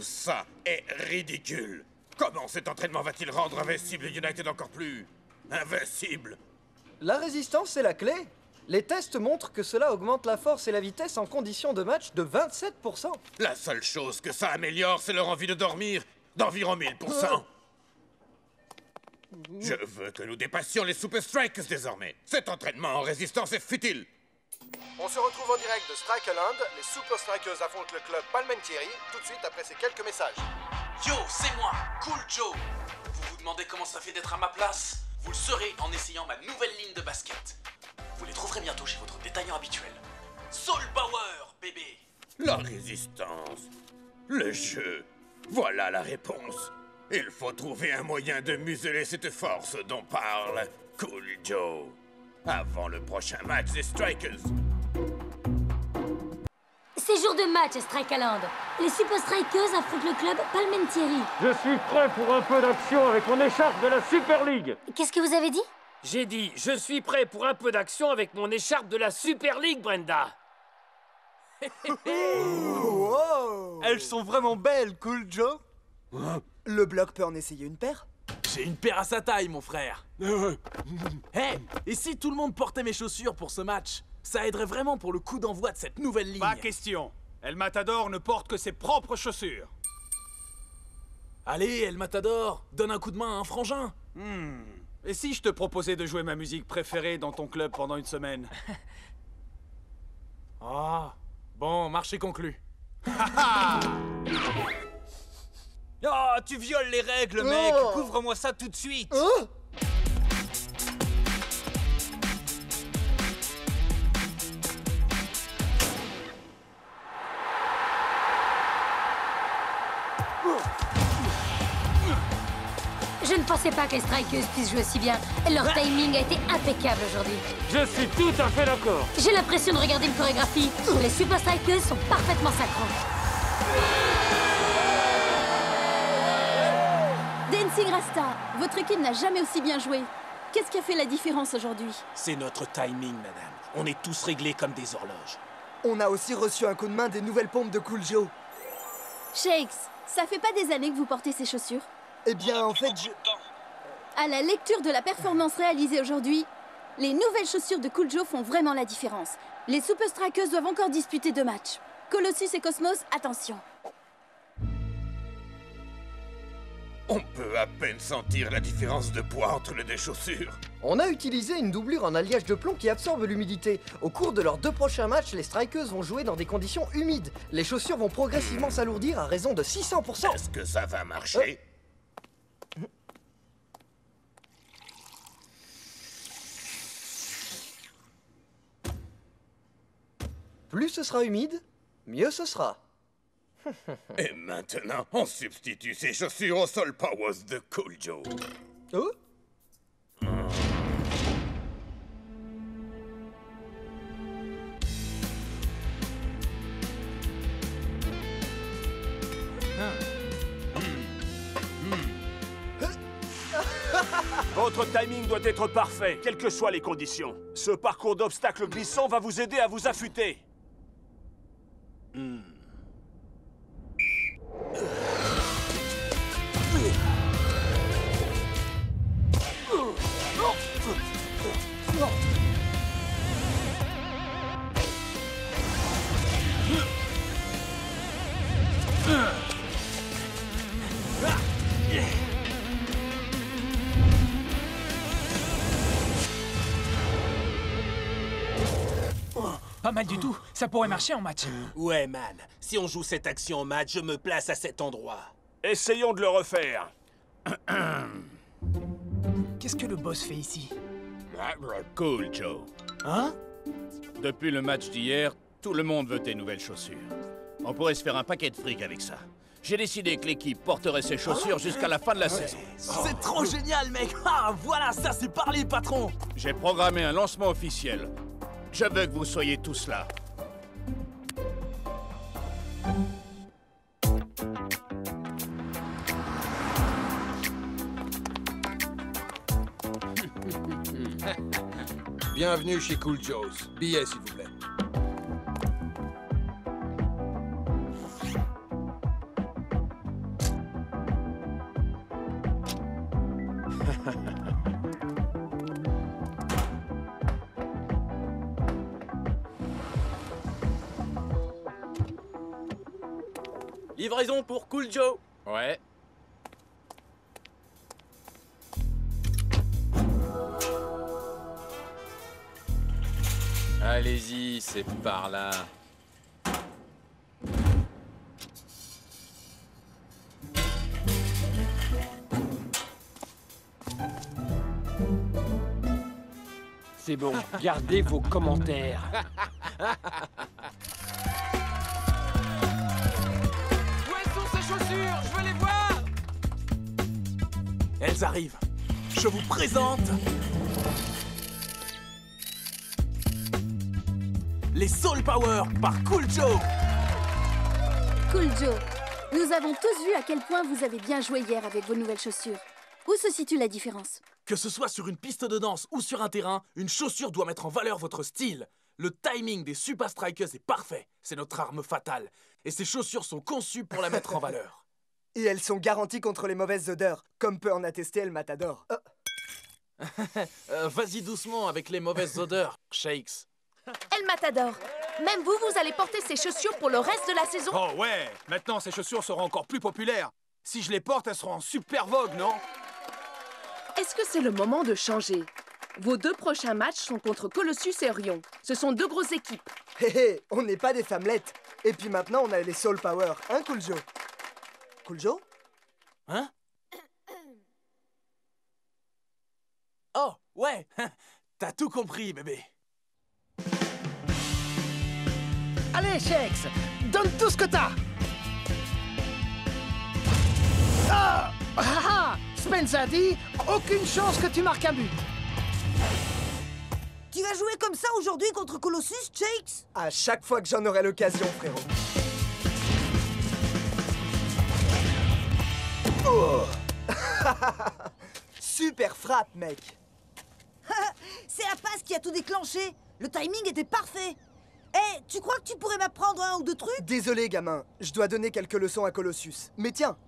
ça est ridicule. Comment cet entraînement va-t-il rendre invincible United encore plus invincible? La résistance est la clé. Les tests montrent que cela augmente la force et la vitesse en conditions de match de 27%. La seule chose que ça améliore, c'est leur envie de dormir d'environ 1000%. Je veux que nous dépassions les Super Strikers désormais. Cet entraînement en résistance est futile. On se retrouve en direct de Strikeland. Les Super Strikers affrontent le club Palmentieri tout de suite après ces quelques messages. Yo, c'est moi, Cool Joe. Vous vous demandez comment ça fait d'être à ma place? Vous le saurez en essayant ma nouvelle ligne de basket. Vous les trouverez bientôt chez votre détaillant habituel. Soul Power, bébé. La résistance, le jeu, voilà la réponse. Il faut trouver un moyen de museler cette force dont parle Cool Joe. Avant le prochain match des Strikers. C'est jour de match à Strikeland. Les Super Strikers affrontent le club Palmentieri. Je suis prêt pour un peu d'action avec mon écharpe de la Super League. Qu'est-ce que vous avez dit? J'ai dit, je suis prêt pour un peu d'action avec mon écharpe de la Super League, Brenda. Wow. Elles sont vraiment belles, Cool Joe. Le bloc peut en essayer une paire? J'ai une paire à sa taille, mon frère. Hey, et si tout le monde portait mes chaussures pour ce match? Ça aiderait vraiment pour le coup d'envoi de cette nouvelle ligne. Pas question. El Matador ne porte que ses propres chaussures. Allez, El Matador, donne un coup de main à un frangin. Et si je te proposais de jouer ma musique préférée dans ton club pendant une semaine? Ah, bon, marché conclu. Oh, tu violes les règles, mec. Couvre-moi ça tout de suite. Je ne pensais pas que les Strikers puissent jouer aussi bien. Leur timing a été impeccable aujourd'hui. Je suis tout à fait d'accord. J'ai l'impression de regarder une chorégraphie. Les Super Strikers sont parfaitement synchro. Dancing Rasta, votre équipe n'a jamais aussi bien joué. Qu'est-ce qui a fait la différence aujourd'hui? C'est notre timing, madame. On est tous réglés comme des horloges. On a aussi reçu un coup de main des nouvelles pompes de Cool Joe. Shakes, ça fait pas des années que vous portez ces chaussures? Eh bien, en fait, À la lecture de la performance réalisée aujourd'hui, les nouvelles chaussures de Cool Joe font vraiment la différence. Les Super Strikers doivent encore disputer 2 matchs. Colossus et Cosmos, attention. On peut à peine sentir la différence de poids entre les deux chaussures. On a utilisé une doublure en alliage de plomb qui absorbe l'humidité. Au cours de leurs 2 prochains matchs, les Strikers vont jouer dans des conditions humides. Les chaussures vont progressivement s'alourdir à raison de 600%. Est-ce que ça va marcher? Plus ce sera humide, mieux ce sera. Et maintenant, on substitue ces chaussures au Soul Powers de Cool Joe. Oh? Votre timing doit être parfait, quelles que soient les conditions. Ce parcours d'obstacles glissants va vous aider à vous affûter. Pas mal du tout, ça pourrait marcher en match. Ouais, man. Si on joue cette action en match, je me place à cet endroit. Essayons de le refaire. Qu'est-ce que le boss fait ici? Cool, Joe. Hein? Depuis le match d'hier, tout le monde veut tes nouvelles chaussures. On pourrait se faire un paquet de fric avec ça. J'ai décidé que l'équipe porterait ses chaussures jusqu'à la fin de la saison. C'est trop génial, mec. Ah, voilà, ça c'est parlé, patron. J'ai programmé un lancement officiel. Je veux que vous soyez tous là. Bienvenue chez Cool Joe's. Billet, s'il vous plaît. livraison pour Cool Joe. Ouais. Allez-y, c'est par là. C'est bon, gardez vos commentaires. Où sont ces chaussures? Je veux les voir. Elles arrivent. Je vous présente... les Soul Power par Cool Joe. Cool Joe, nous avons tous vu à quel point vous avez bien joué hier avec vos nouvelles chaussures. Où se situe la différence? Que ce soit sur une piste de danse ou sur un terrain, une chaussure doit mettre en valeur votre style. Le timing des Super Strikers est parfait. C'est notre arme fatale. Et ces chaussures sont conçues pour la mettre en valeur. Et elles sont garanties contre les mauvaises odeurs, comme peut en attester El Matador. Vas-y doucement avec les mauvaises odeurs, Shakes. El Matador, même vous, vous allez porter ces chaussures pour le reste de la saison? Oh ouais, maintenant ces chaussures seront encore plus populaires. Si je les porte, elles seront en super vogue, non? Est-ce que c'est le moment de changer? Vos 2 prochains matchs sont contre Colossus et Orion. Ce sont 2 grosses équipes. Hé hé, on n'est pas des femmelettes. Et puis maintenant, on a les Soul Power, hein, Cool Joe? Cool Joe? Hein? Oh, ouais. T'as tout compris, bébé. Allez, Shakes, donne tout ce que t'as. Ah, ah, ah, Spence a dit, aucune chance que tu marques un but. Tu vas jouer comme ça aujourd'hui contre Colossus, Shakes? À chaque fois que j'en aurai l'occasion, frérot. Oh. Super frappe, mec. C'est la passe qui a tout déclenché. Le timing était parfait. Eh, tu crois que tu pourrais m'apprendre 1 ou 2 trucs? Désolé, gamin. Je dois donner quelques leçons à Colossus. Mais tiens,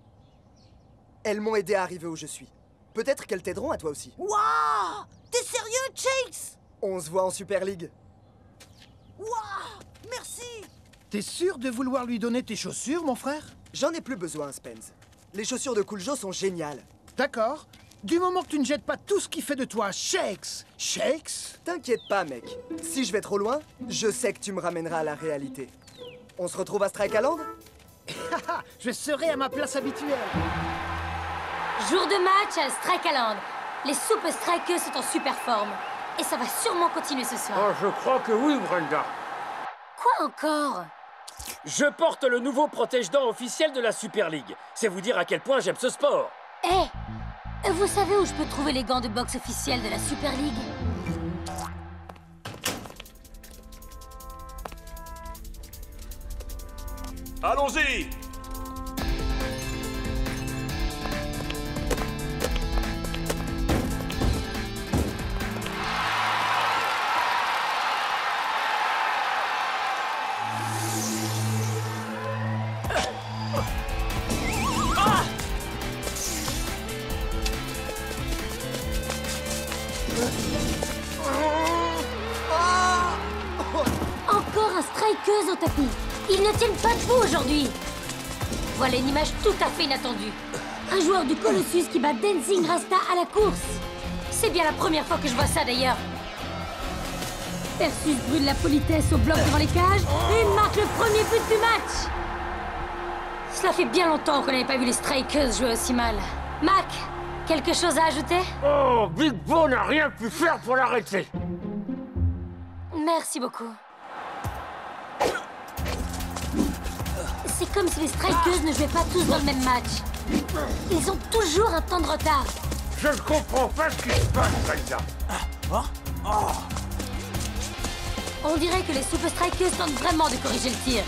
elles m'ont aidé à arriver où je suis. Peut-être qu'elles t'aideront à toi aussi. Waouh! T'es sérieux, Shakes? On se voit en Super League. Waouh! Merci! T'es sûr de vouloir lui donner tes chaussures, mon frère? J'en ai plus besoin, Spence. Les chaussures de Cool Joe sont géniales. D'accord. Du moment que tu ne jettes pas tout ce qui fait de toi Shakes. Shakes? T'inquiète pas, mec. Si je vais trop loin, je sais que tu me ramèneras à la réalité. On se retrouve à Strike Land? Je serai à ma place habituelle. Jour de match à Strike Land. Les Super Strikers sont en super forme. Et ça va sûrement continuer ce soir. Oh, je crois que oui, Brenda. Quoi encore? Je porte le nouveau protège-dents officiel de la Super League. C'est vous dire à quel point j'aime ce sport. Eh, vous savez où je peux trouver les gants de boxe officiels de la Super League? Allons-y! Encore un strikeuse au tapis. Ils ne tiennent pas debout aujourd'hui. Voilà une image tout à fait inattendue. Un joueur du Colossus qui bat Dancing Rasta à la course. C'est bien la première fois que je vois ça d'ailleurs. Persus brûle la politesse au bloc devant les cages et marque le premier but du match. Cela fait bien longtemps qu'on n'avait pas vu les strikers jouer aussi mal. Mac, quelque chose à ajouter? Oh, Big Bo n'a rien pu faire pour l'arrêter. Merci beaucoup. C'est comme si les strikers ne jouaient pas tous dans le même match. Ils ont toujours un temps de retard. Je ne comprends pas ce qui se passe, Brenda. On dirait que les Super Strikers tentent vraiment de corriger le tir.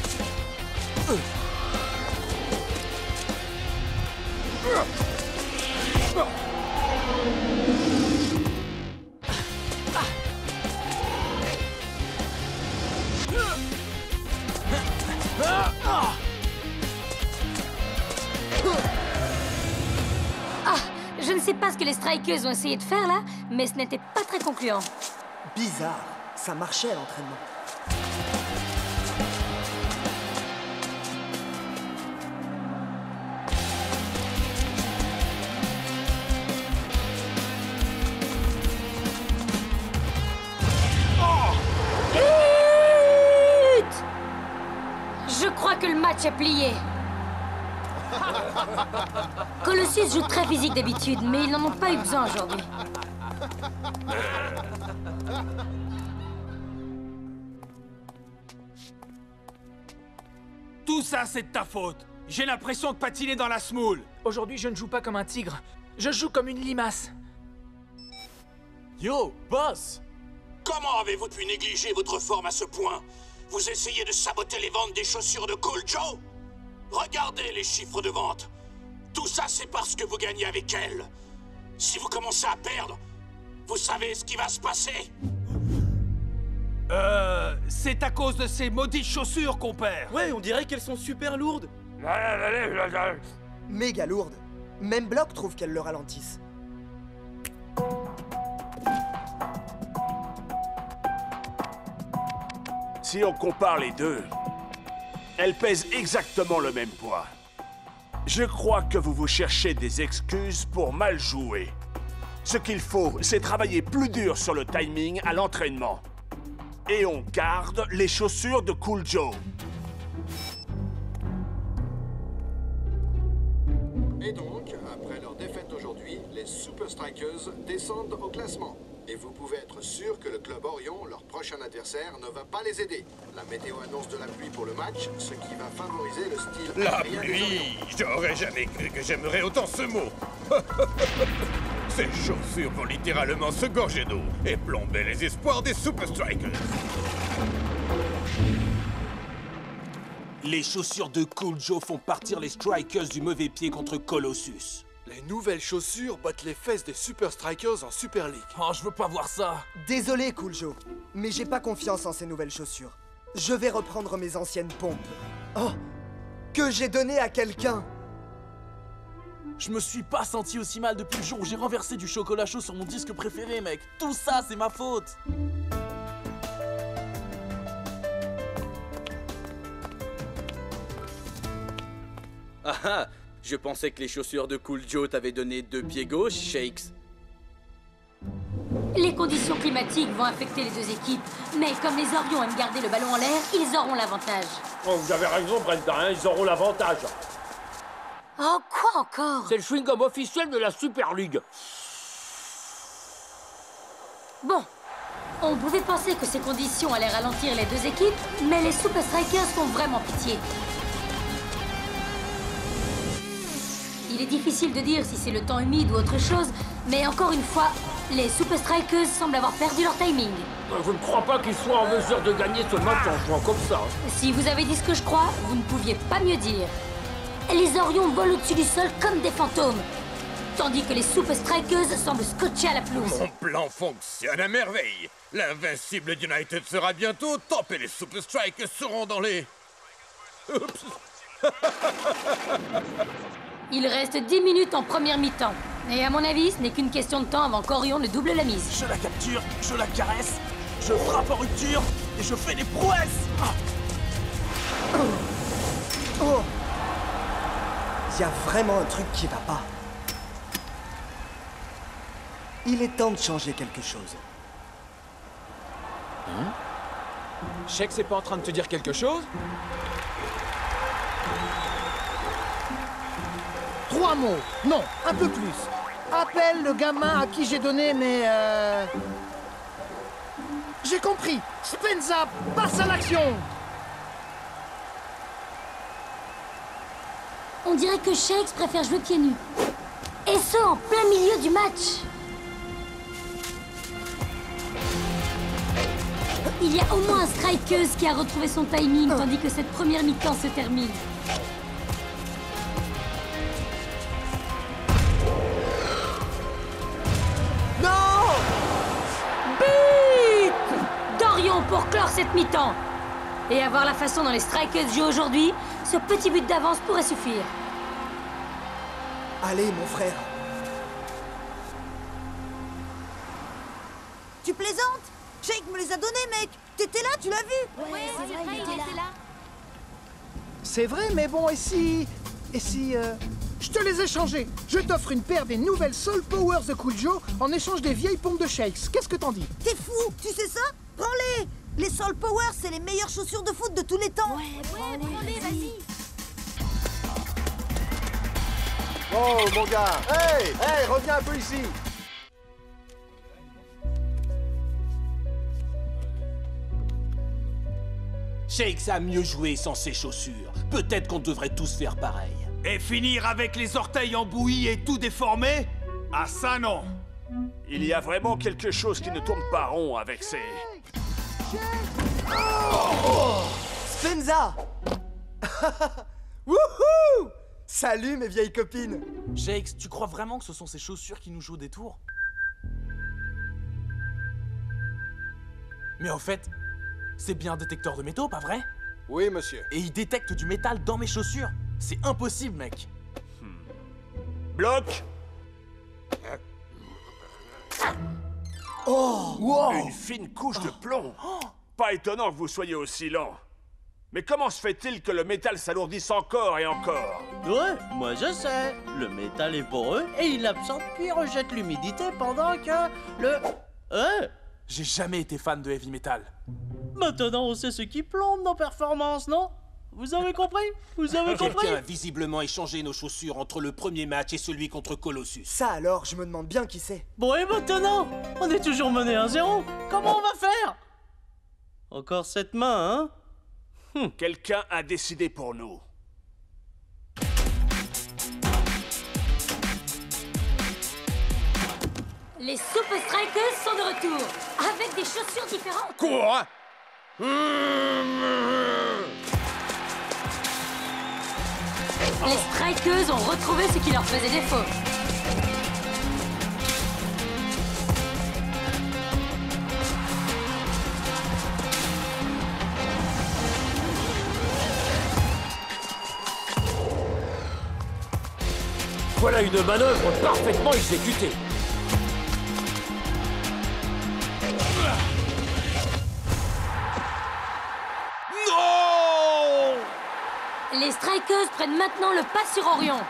Je ne sais pas ce que les Strikers ont essayé de faire là, mais ce n'était pas très concluant. Bizarre, ça marchait à l'entraînement. que le match est plié. Colossus joue très physique d'habitude, mais ils n'en ont pas eu besoin aujourd'hui. Tout ça, c'est de ta faute. J'ai l'impression de patiner dans la semoule. Aujourd'hui, je ne joue pas comme un tigre. Je joue comme une limace. Yo, boss! Comment avez-vous pu négliger votre forme à ce point? Vous essayez de saboter les ventes des chaussures de Cool Joe? Regardez les chiffres de vente. Tout ça, c'est parce que vous gagnez avec elle. Si vous commencez à perdre, vous savez ce qui va se passer? C'est à cause de ces maudites chaussures qu'on perd. Ouais, on dirait qu'elles sont super lourdes. Méga lourde. Même Block trouve qu'elles le ralentissent. Si on compare les deux, elles pèsent exactement le même poids. Je crois que vous vous cherchez des excuses pour mal jouer. Ce qu'il faut, c'est travailler plus dur sur le timing à l'entraînement. Et on garde les chaussures de Cool Joe. Et donc, après leur défaite aujourd'hui, les Super Strikers descendent au classement. Et vous pouvez être sûr que le club Orion, leur prochain adversaire, ne va pas les aider. La météo annonce de la pluie pour le match, ce qui va favoriser le style... La pluie! J'aurais jamais cru que j'aimerais autant ce mot. Ces chaussures vont littéralement se gorger d'eau et plomber les espoirs des Super Strikers. Les chaussures de Cool Joe font partir les Strikers du mauvais pied contre Colossus. Les nouvelles chaussures battent les fesses des Super Strikers en Super League. Oh, je veux pas voir ça. Désolé, Cool Joe, mais j'ai pas confiance en ces nouvelles chaussures. Je vais reprendre mes anciennes pompes. Oh, que j'ai donné à quelqu'un. Je me suis pas senti aussi mal depuis le jour où j'ai renversé du chocolat chaud sur mon disque préféré, mec. Tout ça, c'est ma faute. Ah ah, je pensais que les chaussures de Cool Joe t'avaient donné 2 pieds gauche, Shakes. Les conditions climatiques vont affecter les deux équipes, mais comme les Orions aiment garder le ballon en l'air, ils auront l'avantage. Oh, vous avez raison, Brenda, hein, ils auront l'avantage. Oh, quoi encore? C'est le chewing-gum officiel de la Super League. Bon, on pouvait penser que ces conditions allaient ralentir les deux équipes, mais les Super Strikers font vraiment pitié. Il est difficile de dire si c'est le temps humide ou autre chose, mais encore une fois, les Super Strikers semblent avoir perdu leur timing. Je ne crois pas qu'ils soient en mesure de gagner ce match en jouant comme ça. Si vous avez dit ce que je crois, vous ne pouviez pas mieux dire. Les Orions volent au-dessus du sol comme des fantômes, tandis que les Super Strikers semblent scotchés à la pelouse. Mon plan fonctionne à merveille. L'invincible United sera bientôt top et les Super Strikers seront dans les... Oups. Il reste 10 minutes en première mi-temps. Et à mon avis, ce n'est qu'une question de temps avant qu'Orion ne double la mise. Je la capture, je la caresse, je frappe en rupture et je fais des prouesses. Ah. Oh. Il y a vraiment un truc qui va pas. Il est temps de changer quelque chose. Shake, c'est pas en train de te dire quelque chose? 3 mots. Non, un peu plus. Appelle le gamin à qui j'ai donné mes... J'ai compris. Spenza, passe à l'action. On dirait que Shakes préfère jouer pieds nus. Et ce, en plein milieu du match. Il y a au moins un Strikers qui a retrouvé son timing, tandis que cette première mi-temps se termine. Non! But d'Orion pour clore cette mi-temps. Et à voir la façon dont les Strikers jouent aujourd'hui, ce petit but d'avance pourrait suffire. Allez, mon frère. Tu plaisantes? Shake me les a donnés, mec. T'étais là, tu l'as vu? Ouais, c'est vrai, il était là. C'est vrai, mais bon, et si... Je te les ai changés. Je t'offre une paire des nouvelles Soul Powers de Cool Joe en échange des vieilles pompes de Shakes. Qu'est-ce que t'en dis? T'es fou, tu sais ça? Prends-les. Les Soul Power, c'est les meilleures chaussures de foot de tous les temps. Prends-les, vas-y. Oh, mon gars. Hey, reviens un peu ici. Shakes a mieux joué sans ses chaussures. Peut-être qu'on devrait tous faire pareil. Et finir avec les orteils embouillis et tout déformé? Ah ça non. Il y a vraiment quelque chose qui ne tourne pas rond avec ces... Spenza. Wouhou! Salut mes vieilles copines. Shakes, tu crois vraiment que ce sont ces chaussures qui nous jouent des tours? Mais en fait, c'est bien un détecteur de métaux, pas vrai? Oui, monsieur. Et il détecte du métal dans mes chaussures. C'est impossible, mec. Bloc. Oh, wow. Une fine couche de plomb. Pas étonnant que vous soyez aussi lent. Mais comment se fait-il que le métal s'alourdisse encore et encore? Ouais, moi je sais. Le métal est poreux et il absorbe puis rejette l'humidité pendant que le... J'ai jamais été fan de heavy metal. Maintenant on sait ce qui plombe nos performances, non? Vous avez compris? Vous avez compris? Quelqu'un a visiblement échangé nos chaussures entre le premier match et celui contre Colossus. Ça alors, je me demande bien qui c'est. Bon et maintenant? On est toujours mené 1-0. Comment on va faire? Encore cette main, hein? Quelqu'un a décidé pour nous. Les Super Strikers sont de retour, avec des chaussures différentes. Quoi? Les Strikers ont retrouvé ce qui leur faisait défaut. Voilà une manœuvre parfaitement exécutée. Non! Les Strikers prennent maintenant le pas sur Orion.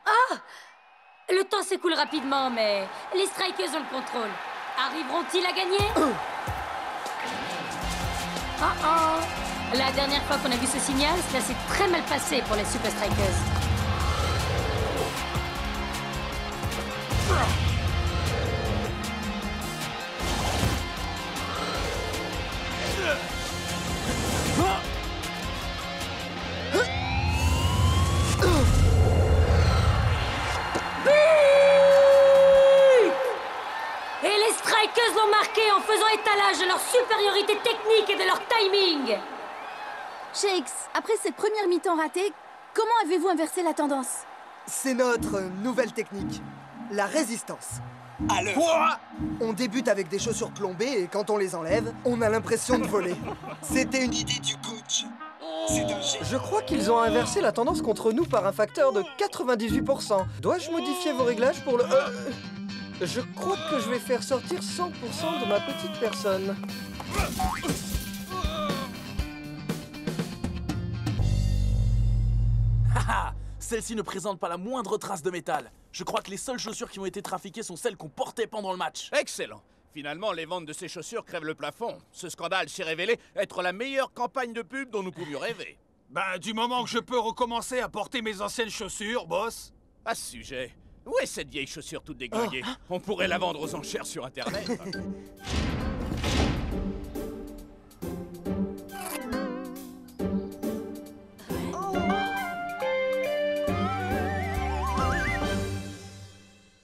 Ah! Le temps s'écoule rapidement, mais les Strikers ont le contrôle. Arriveront-ils à gagner? La dernière fois qu'on a vu ce signal, cela s'est très mal passé pour les Super Strikers. Et les Strikers l'ont marqué en faisant étalage de leur supériorité technique et de leur timing. Shakes, après cette première mi-temps ratée, comment avez-vous inversé la tendance? C'est notre nouvelle technique, la résistance. Quoi? On débute avec des chaussures plombées et quand on les enlève, on a l'impression de voler. C'était une idée du coach. Je crois qu'ils ont inversé la tendance contre nous par un facteur de 98%. Dois-je modifier vos réglages pour le... Je crois que je vais faire sortir 100% de ma petite personne. Haha! Celle-ci ne présente pas la moindre trace de métal. Je crois que les seules chaussures qui ont été trafiquées sont celles qu'on portait pendant le match. Excellent. Finalement, les ventes de ces chaussures crèvent le plafond. Ce scandale s'est révélé être la meilleure campagne de pub dont nous pouvions rêver. Ben, du moment que je peux recommencer à porter mes anciennes chaussures, boss. À ce sujet, où est cette vieille chaussure toute déglinguée? On pourrait la vendre aux enchères sur Internet.